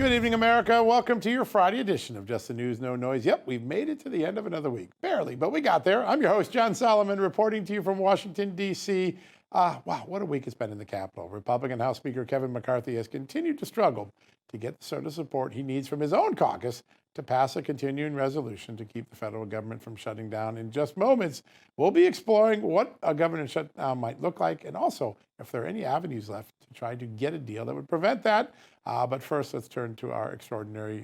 Good evening, America. Welcome to your Friday edition of Just the News, No Noise. Yep, we've made it to the end of another week. Barely, but we got there. I'm your host, John Solomon, reporting to you from Washington, D.C. Wow, what a week it's been in the Capitol. Republican House Speaker Kevin McCarthy has continued to struggle to get the sort of support he needs from his own caucus to pass a continuing resolution to keep the federal government from shutting down. In just moments, we'll be exploring what a government shutdown might look like, and also if there are any avenues left to try to get a deal that would prevent that. But first, let's turn to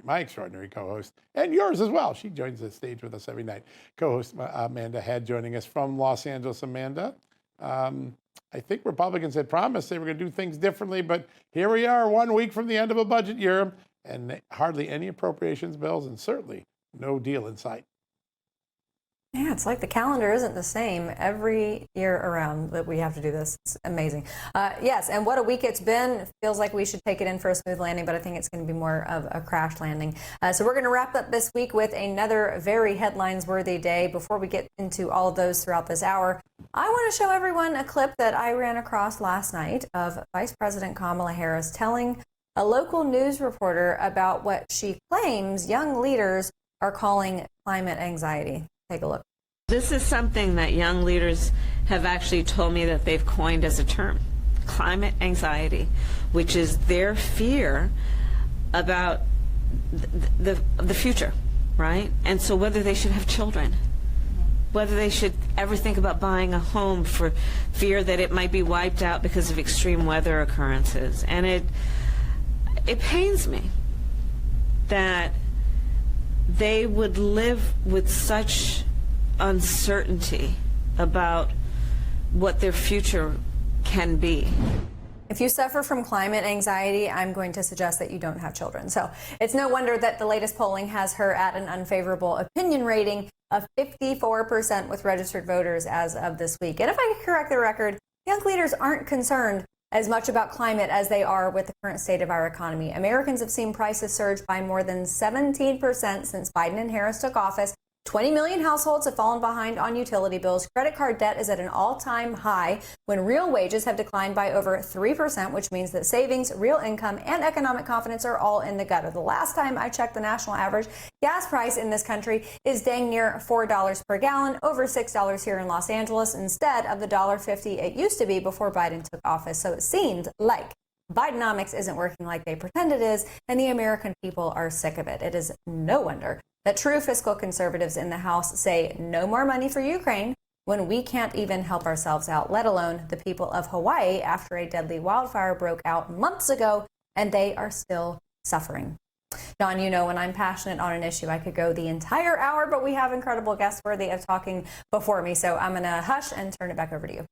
my extraordinary co-host, and yours as well. She joins the stage with us every night. Co-host Amanda Head joining us from Los Angeles. Amanda, I think Republicans had promised they were going to do things differently, but here we are 1 week from the end of a budget year, and hardly any appropriations bills, and certainly no deal in sight. Yeah, it's like the calendar isn't the same every year around that we have to do this. It's amazing. Yes, and what a week it's been. It feels like we should take it in for a smooth landing, but I think it's going to be more of a crash landing. So we're going to wrap up this week with another very headlines-worthy day. Before we get into all of those throughout this hour, I want to show everyone a clip that I ran across last night of Vice President Kamala Harris telling a local news reporter about what she claims young leaders are calling climate anxiety. Take a look. This is something that young leaders have actually told me that they've coined as a term, climate anxiety, which is their fear about the future, right? And so whether they should have children, whether they should ever think about buying a home for fear that it might be wiped out because of extreme weather occurrences. And it pains me that they would live with such uncertainty about what their future can be. If you suffer from climate anxiety, I'm going to suggest that you don't have children. So it's no wonder that the latest polling has her at an unfavorable opinion rating of 54% with registered voters as of this week. And if I can correct the record, young leaders aren't concerned as much about climate as they are with the current state of our economy. Americans have seen prices surge by more than 17% since Biden and Harris took office. 20 million households have fallen behind on utility bills. Credit card debt is at an all-time high when real wages have declined by over 3%, which means that savings, real income, and economic confidence are all in the gutter. The last time I checked, the national average gas price in this country is dang near $4 per gallon, over $6 here in Los Angeles, instead of the $1.50 it used to be before Biden took office. So it seemed like Bidenomics isn't working like they pretend it is, and the American people are sick of it. It is no wonder that true fiscal conservatives in the House say no more money for Ukraine when we can't even help ourselves out, let alone the people of Hawaii after a deadly wildfire broke out months ago, and they are still suffering. Don, you know when I'm passionate on an issue, I could go the entire hour, but we have incredible guests worthy of talking before me, so I'm going to hush and turn it back over to you.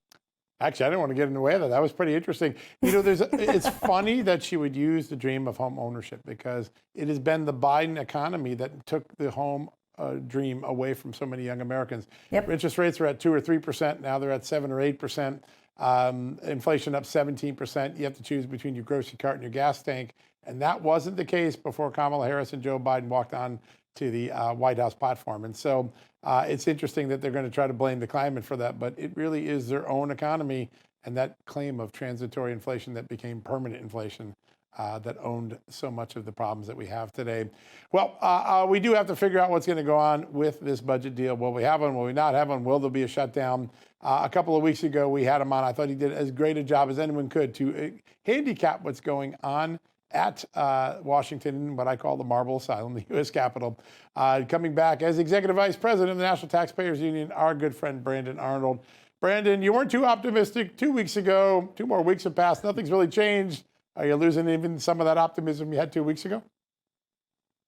Actually, I didn't want to get in the way of that. That was pretty interesting. You know, it's funny that she would use the dream of home ownership because it has been the Biden economy that took the home dream away from so many young Americans. Yep. Interest rates are at 2 or 3%. Now they're at 7 or 8%. Inflation up 17%. You have to choose between your grocery cart and your gas tank. And that wasn't the case before Kamala Harris and Joe Biden walked on to the White House platform. And so it's interesting that they're going to try to blame the climate for that, but it really is their own economy and that claim of transitory inflation that became permanent inflation that owned so much of the problems that we have today. Well, we do have to figure out what's going to go on with this budget deal. Will we have one? Will we not have one? Will there be a shutdown? A couple of weeks ago, we had him on. I thought he did as great a job as anyone could to handicap what's going on at Washington, what I call the Marble Asylum, the U.S. Capitol. Coming back as Executive Vice President of the National Taxpayers Union, our good friend Brandon Arnold. Brandon, you weren't too optimistic 2 weeks ago. 2 more weeks have passed. Nothing's really changed. Are you losing even some of that optimism you had 2 weeks ago?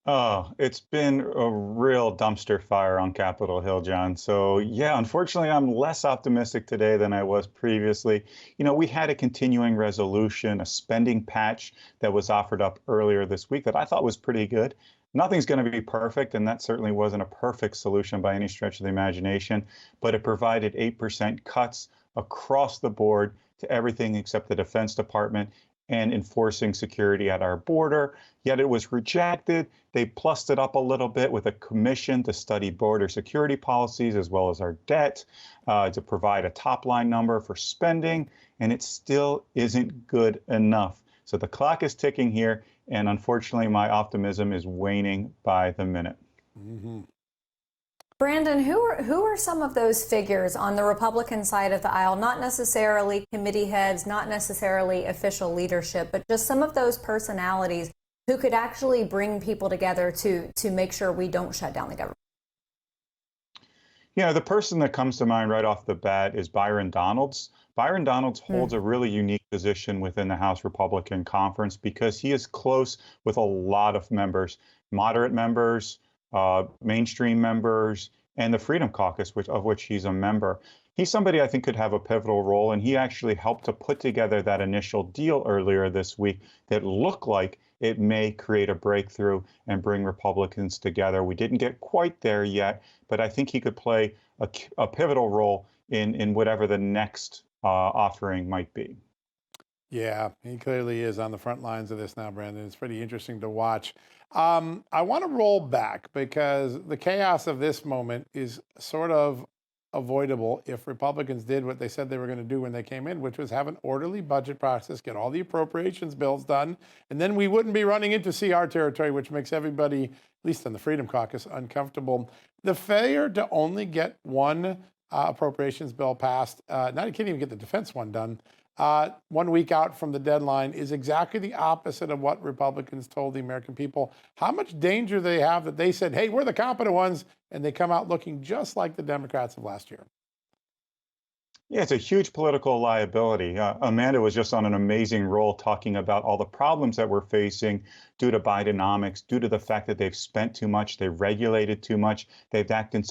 Oh, it's been a real dumpster fire on Capitol Hill, John. So, yeah, unfortunately, I'm less optimistic today than I was previously. You know, we had a continuing resolution, a spending patch that was offered up earlier this week that I thought was pretty good. Nothing's going to be perfect, and that certainly wasn't a perfect solution by any stretch of the imagination, but it provided 8% cuts across the board to everything except the Defense Department and enforcing security at our border, yet it was rejected. They plussed it up a little bit with a commission to study border security policies as well as our debt, to provide a top line number for spending, and it still isn't good enough. So the clock is ticking here, And unfortunately, my optimism is waning by the minute. Brandon, who are some of those figures on the Republican side of the aisle? Not necessarily committee heads, not necessarily official leadership, but just some of those personalities who could actually bring people together to make sure we don't shut down the government. Yeah, the person that comes to mind right off the bat is Byron Donalds. Byron Donalds holds a really unique position within the House Republican Conference because he is close with a lot of members, moderate members, mainstream members, and the Freedom Caucus, of which he's a member. He's somebody I think could have a pivotal role, and he actually helped to put together that initial deal earlier this week that looked like it may create a breakthrough and bring Republicans together. We didn't get quite there yet, but I think he could play a pivotal role in whatever the next offering might be. Yeah, he clearly is on the front lines of this now, Brandon. It's pretty interesting to watch. I want to roll back because the chaos of this moment is sort of avoidable if Republicans did what they said they were going to do when they came in, which was have an orderly budget process, get all the appropriations bills done, and then we wouldn't be running into CR territory, which makes everybody, at least in the Freedom Caucus, uncomfortable. The failure to only get one appropriations bill passed, now you can't even get the defense one done, 1 week out from the deadline is exactly the opposite of what Republicans told the American people. How much danger do they have that they said, hey, we're the competent ones, and they come out looking just like the Democrats of last year? Yeah, it's a huge political liability. Amanda was just on an amazing roll talking about all the problems that we're facing due to Bidenomics, due to the fact that they've spent too much, they've regulated too much, they've acted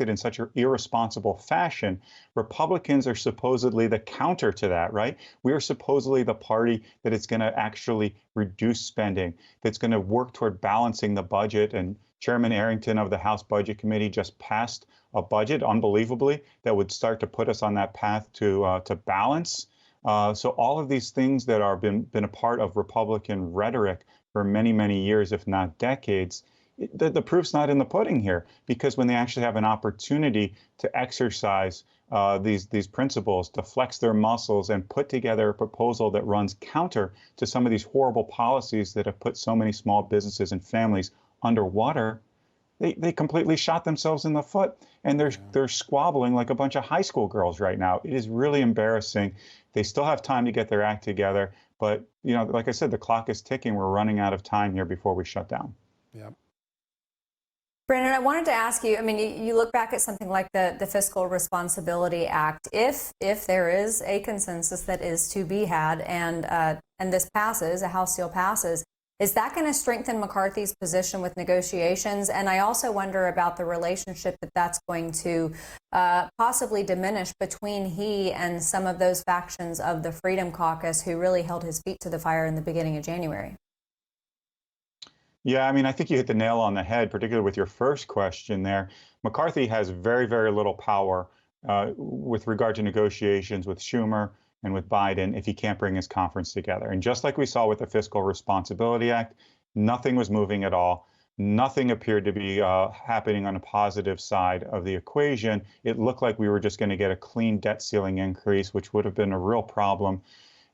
in such an irresponsible fashion. Republicans are supposedly the counter to that, right? We are supposedly the party that is going to actually reduce spending, that's going to work toward balancing the budget. And Chairman Arrington of the House Budget Committee just passed a budget, unbelievably, that would start to put us on that path to balance. So all of these things that are been a part of Republican rhetoric for many, many years, if not decades, the proof's not in the pudding here, because when they actually have an opportunity to exercise these principles, to flex their muscles and put together a proposal that runs counter to some of these horrible policies that have put so many small businesses and families underwater, they completely shot themselves in the foot, and they're squabbling like a bunch of high school girls right now. It is really embarrassing. They still have time to get their act together, but like I said, the clock is ticking. We're running out of time here before we shut down. Yeah. Brandon, I wanted to ask you, I mean, you look back at something like the Fiscal Responsibility Act. If there is a consensus that is to be had and this passes, a House deal passes, is that going to strengthen McCarthy's position with negotiations? And I also wonder about the relationship that's going to possibly diminish between he and some of those factions of the Freedom Caucus who really held his feet to the fire in the beginning of January. Yeah, I mean, I think you hit the nail on the head, particularly with your first question there. McCarthy has very, very little power with regard to negotiations with Schumer and with Biden if he can't bring his conference together. And just like we saw with the Fiscal Responsibility Act, nothing was moving at all. Nothing appeared to be happening on a positive side of the equation. It looked like we were just going to get a clean debt ceiling increase, which would have been a real problem.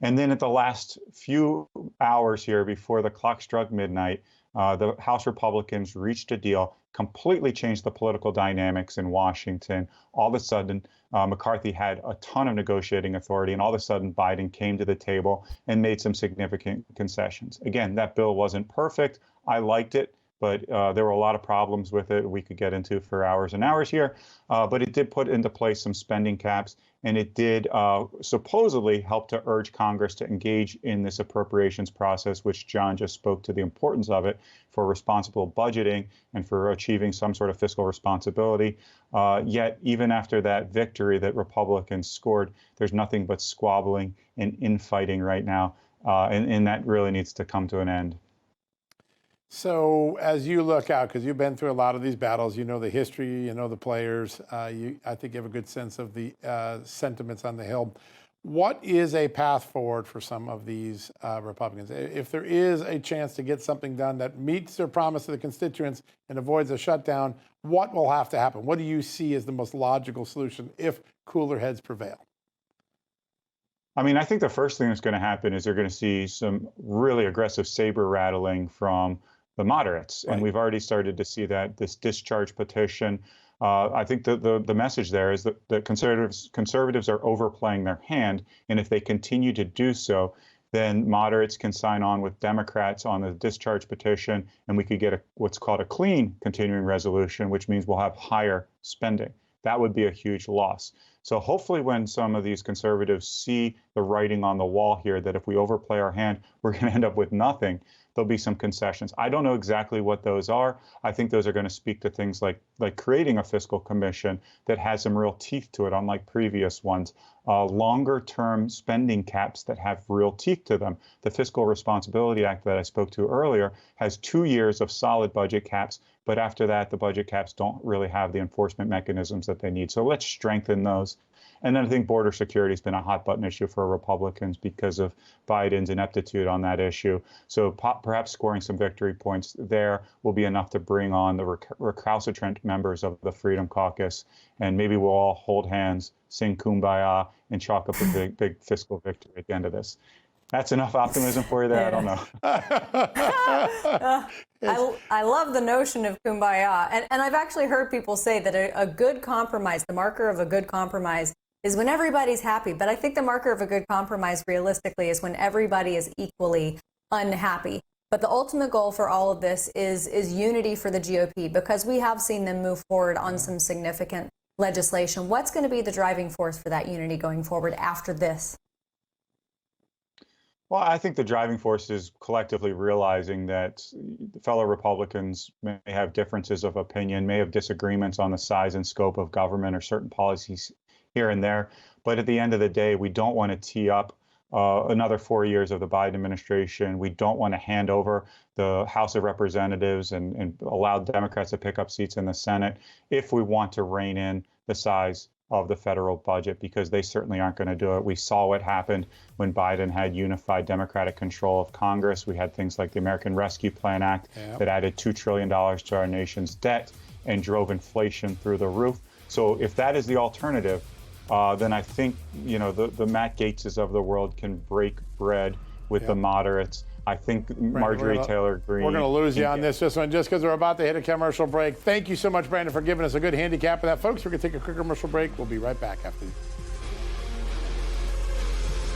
And then at the last few hours here before the clock struck midnight, the House Republicans reached a deal, completely changed the political dynamics in Washington. All of a sudden, McCarthy had a ton of negotiating authority, and all of a sudden, Biden came to the table and made some significant concessions. Again, that bill wasn't perfect. I liked it, but there were a lot of problems with it we could get into for hours and hours here. But it did put into place some spending caps, and it did supposedly help to urge Congress to engage in this appropriations process, which John just spoke to the importance of it for responsible budgeting and for achieving some sort of fiscal responsibility. Yet, even after that victory that Republicans scored, there's nothing but squabbling and infighting right now, and that really needs to come to an end. So as you look out, because you've been through a lot of these battles, you know the history, you know the players, I think you have a good sense of the sentiments on the Hill. What is a path forward for some of these Republicans? If there is a chance to get something done that meets their promise to the constituents and avoids a shutdown, what will have to happen? What do you see as the most logical solution if cooler heads prevail? I mean, I think the first thing that's going to happen is they're going to see some really aggressive saber rattling from the moderates, and we've already started to see that this discharge petition. I think the message there is that the conservatives are overplaying their hand, and if they continue to do so, then moderates can sign on with Democrats on the discharge petition, and we could get what's called a clean continuing resolution, which means we'll have higher spending. That would be a huge loss. So hopefully when some of these conservatives see the writing on the wall here that if we overplay our hand, we're going to end up with nothing, there'll be some concessions. I don't know exactly what those are. I think those are going to speak to things like creating a fiscal commission that has some real teeth to it, unlike previous ones. Longer term spending caps that have real teeth to them. The Fiscal Responsibility Act that I spoke to earlier has 2 years of solid budget caps, but after that, the budget caps don't really have the enforcement mechanisms that they need. So let's strengthen those. And then I think border security has been a hot button issue for Republicans because of Biden's ineptitude on that issue. So perhaps scoring some victory points there will be enough to bring on the recalcitrant members of the Freedom Caucus. And maybe we'll all hold hands, sing Kumbaya, and chalk up a big fiscal victory at the end of this. That's enough optimism for you there? I don't know. I love the notion of kumbaya. And I've actually heard people say that a good compromise, the marker of a good compromise, is when everybody's happy. But I think the marker of a good compromise realistically is when everybody is equally unhappy. But the ultimate goal for all of this is unity for the GOP, because we have seen them move forward on some significant legislation. What's going to be the driving force for that unity going forward after this? Well, I think the driving force is collectively realizing that fellow Republicans may have differences of opinion, may have disagreements on the size and scope of government or certain policies here and there. But at the end of the day, we don't want to tee up another 4 years of the Biden administration. We don't want to hand over the House of Representatives and allow Democrats to pick up seats in the Senate if we want to rein in the size of the federal budget, because they certainly aren't going to do it. We saw what happened when Biden had unified Democratic control of Congress. We had things like the American Rescue Plan Act that added $2 trillion to our nation's debt and drove inflation through the roof. So if that is the alternative, then I think, you know, the Matt Gaetzes of the world can break bread with the moderates. I think Marjorie Taylor Greene. We're going to lose you on this one just because we're about to hit a commercial break. Thank you so much, Brandon, for giving us a good handicap of that. Folks, we're going to take a quick commercial break. We'll be right back after